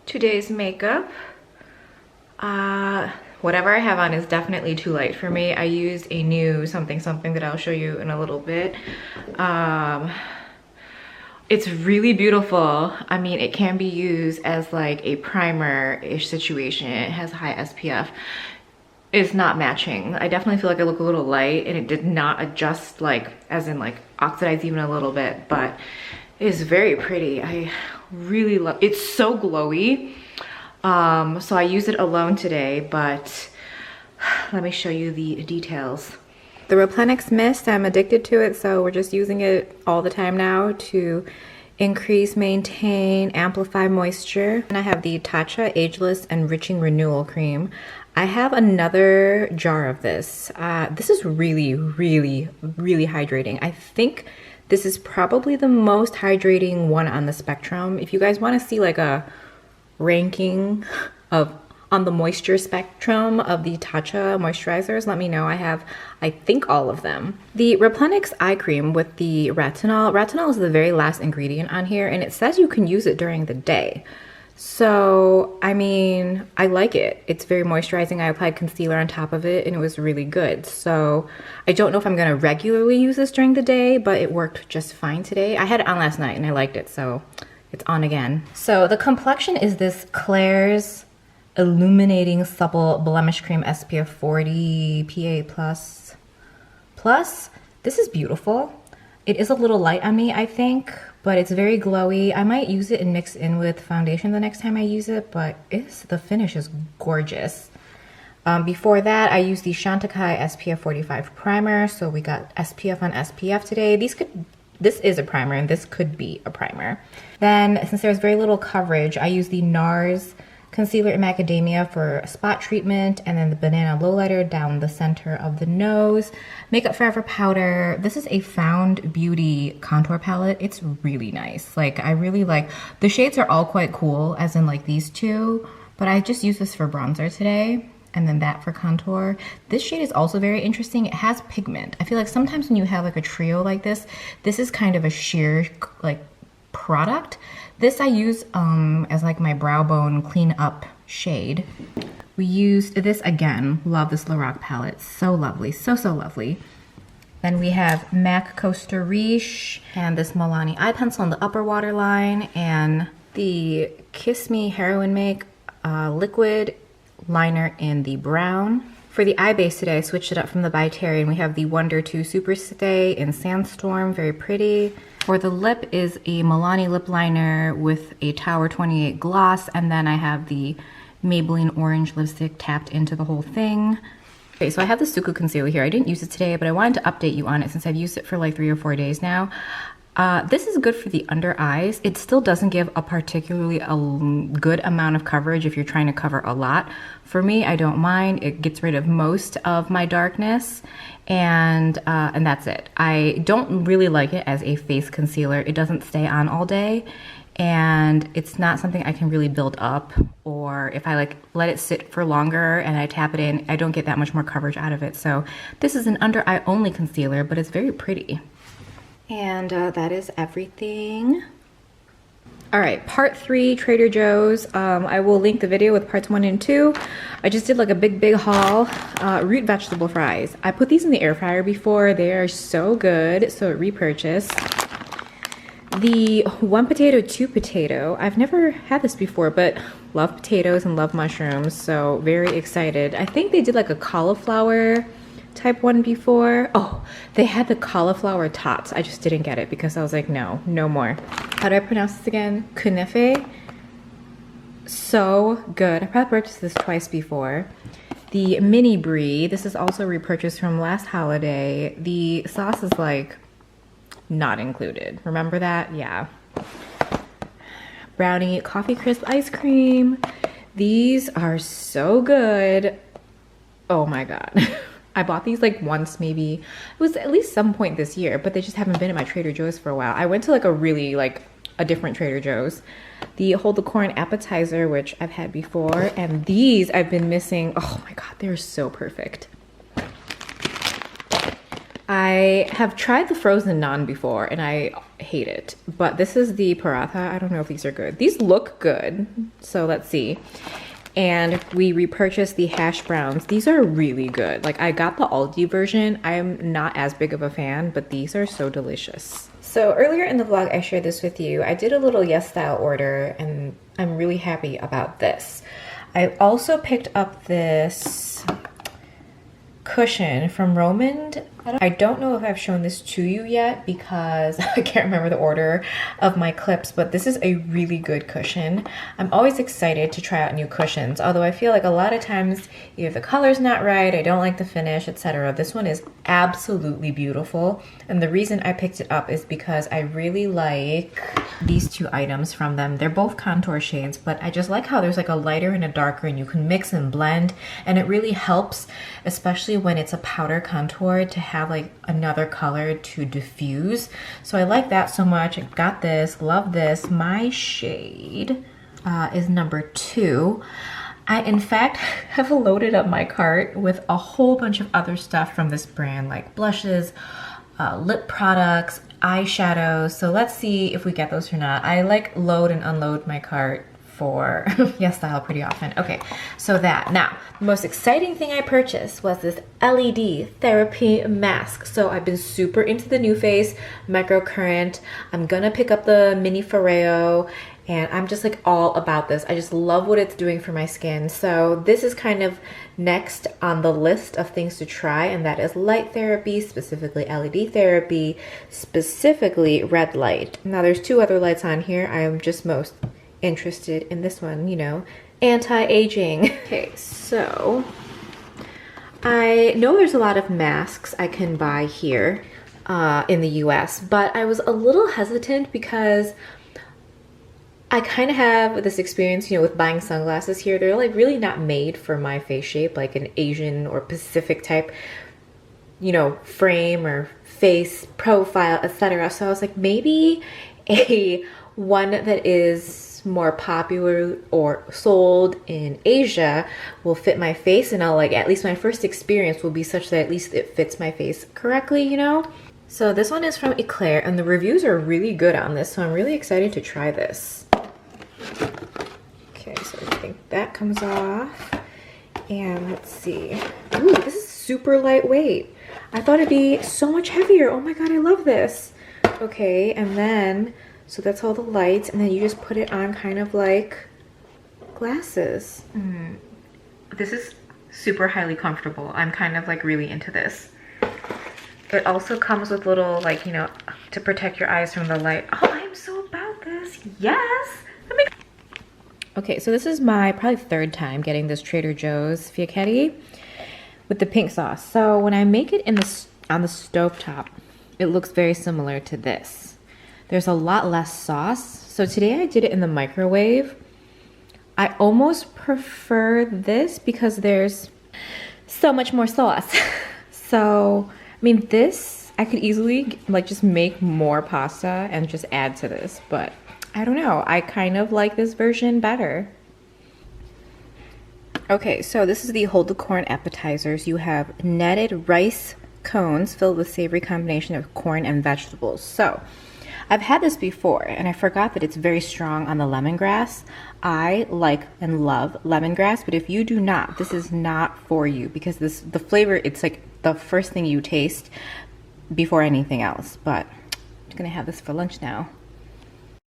today's makeup. Whatever I have on is definitely too light for me. I used a new something that I'll show you in a little bit. It's really beautiful. I mean, it can be used as like a primer-ish situation. It has high SPF. It's not matching. I definitely feel like I look a little light, and it did not adjust, like, as in like oxidize even a little bit, but it is very pretty. I really love it. It's so glowy. So I use it alone today, but let me show you the details. The Replenix Mist, I'm addicted to it, so we're just using it all the time now to increase, maintain, amplify moisture. And I have the Tatcha Ageless Enriching Renewal Cream. I have another jar of this. This is really, really, really hydrating. I think this is probably the most hydrating one on the spectrum. If you guys want to see like a ranking of on the moisture spectrum of the Tatcha moisturizers, let me know. I have, I think, all of them. The Replenix Eye Cream with the retinol. Retinol is the very last ingredient on here, and it says you can use it during the day. So, I mean, I like it. It's very moisturizing. I applied concealer on top of it, and it was really good. So, I don't know if I'm gonna regularly use this during the day, but it worked just fine today. I had it on last night, and I liked it, so it's on again. So, the complexion is this Claire's Illuminating Supple Blemish Cream SPF 40 PA++. This is beautiful. It is a little light on me, I think, but it's very glowy. I might use it and mix in with foundation the next time I use it, but the finish is gorgeous. Before that, I used the Chantecaille SPF 45 primer, so we got SPF on SPF today. This is a primer, and this could be a primer. Then, since there's very little coverage, I used the NARS Concealer in Macadamia for spot treatment, and then the Banana Lowlighter down the center of the nose. Makeup Forever powder. This is a Found Beauty contour palette. It's really nice. Like, I really like, the shades are all quite cool, as in like these two, but I just used this for bronzer today, and then that for contour. This shade is also very interesting. It has pigment. I feel like sometimes when you have like a trio like this is kind of a sheer like product. This I use as like my brow bone clean up shade. We used this again. Love this Lorac palette. So lovely. So, so lovely. Then we have MAC Coaster Riche and this Milani Eye Pencil on the upper waterline, and the Kiss Me Heroin Make liquid liner in the brown. For the eye base today, I switched it up from the By Terry, and we have the Wonder 2 Super Stay in Sandstorm. Very pretty. For the lip is a Milani lip liner with a Tower 28 gloss, and then I have the Maybelline orange lipstick tapped into the whole thing. Okay, so I have the Suka Concealer here. I didn't use it today, but I wanted to update you on it since I've used it for like 3 or 4 days now. This is good for the under eyes. It still doesn't give a particularly good amount of coverage if you're trying to cover a lot. For me, I don't mind. It gets rid of most of my darkness, and that's it. I don't really like it as a face concealer. It doesn't stay on all day, and it's not something I can really build up, or if I like let it sit for longer and I tap it in, I don't get that much more coverage out of it. So this is an under eye only concealer, but it's very pretty. And that is everything. All right, part 3, Trader Joe's. I will link the video with parts 1 and 2. I just did like a big haul. Root vegetable fries. I put these in the air fryer before. They are so good, so repurchased. The 1 potato, 2 potato. I've never had this before, but love potatoes and love mushrooms, so very excited. I think they did like a cauliflower type one before. Oh, they had the cauliflower tots. I just didn't get it because I was like, no more. How do I pronounce this again? Kunefe. So good. I probably purchased this twice before. The mini brie. This is also repurchased from last holiday. The sauce is like not included. Remember that? Yeah. Brownie coffee crisp ice cream. These are so good. Oh my God. I bought these like once, maybe it was at least some point this year, but they just haven't been at my Trader Joe's for a while. I went to like a different Trader Joe's. The Hold the Corn appetizer, which I've had before, and these I've been missing. Oh my God, they're so perfect. I have tried the frozen naan before and I hate it, but this is the paratha. I don't know if these are good. These look good, so let's see. And we repurchased the hash browns. These are really good. Like, I got the Aldi version. I'm not as big of a fan, but these are so delicious. So earlier in the vlog, I shared this with you. I did a little YesStyle order and I'm really happy about this. I also picked up this cushion from Romand. I don't know if I've shown this to you yet because I can't remember the order of my clips, but this is a really good cushion. I'm always excited to try out new cushions, although I feel like a lot of times either the color's not right, I don't like the finish, etc. This one is absolutely beautiful, and the reason I picked it up is because I really like these two items from them. They're both contour shades, but I just like how there's like a lighter and a darker and you can mix and blend, and it really helps, especially when it's a powder contour, to have like another color to diffuse. So I like that so much. I got this, love this. My shade is number 2. I in fact have loaded up my cart with a whole bunch of other stuff from this brand, like blushes, lip products, eyeshadows. So let's see if we get those or not. I like load and unload my cart for YesStyle pretty often. Okay, so that. Now, the most exciting thing I purchased was this LED Therapy Mask. So I've been super into the New Face Microcurrent. I'm gonna pick up the Mini Foreo, and I'm just like all about this. I just love what it's doing for my skin. So this is kind of next on the list of things to try, and that is light therapy, specifically LED therapy, specifically red light. Now there's 2 other lights on here. I am just most interested in this one, you know, anti-aging. Okay, so I know there's a lot of masks I can buy here in the US, but I was a little hesitant because I kind of have this experience, you know, with buying sunglasses here. They're like really not made for my face shape, like an Asian or Pacific type, you know, frame or face profile, etc. So I was like, maybe a one that is more popular or sold in Asia will fit my face, and I'll like, at least my first experience will be such that at least it fits my face correctly, you know? So this one is from Eclair, and the reviews are really good on this, so I'm really excited to try this. Okay, so I think that comes off, and let's see. Ooh, this is super lightweight. I thought it'd be so much heavier. Oh my god, I love this. Okay, and then so that's all the lights, and then you just put it on kind of like glasses. This is super highly comfortable. I'm kind of like really into this. It also comes with little, like, you know, to protect your eyes from the light. Oh, I'm so about this. Yes. Okay, so this is my probably 3rd time getting this Trader Joe's fiocchetti with the pink sauce. So when I make it in the on the stovetop, it looks very similar to this. There's a lot less sauce. So today I did it in the microwave. I almost prefer this because there's so much more sauce. So, I mean, this, I could easily like just make more pasta and just add to this, but I don't know. I kind of like this version better. Okay, so this is the Hold the Corn appetizers. You have netted rice cones filled with savory combination of corn and vegetables. So I've had this before, and I forgot that it's very strong on the lemongrass. I like and love lemongrass, but if you do not, this is not for you, because the flavor, it's like the first thing you taste before anything else. But I'm gonna have this for lunch now.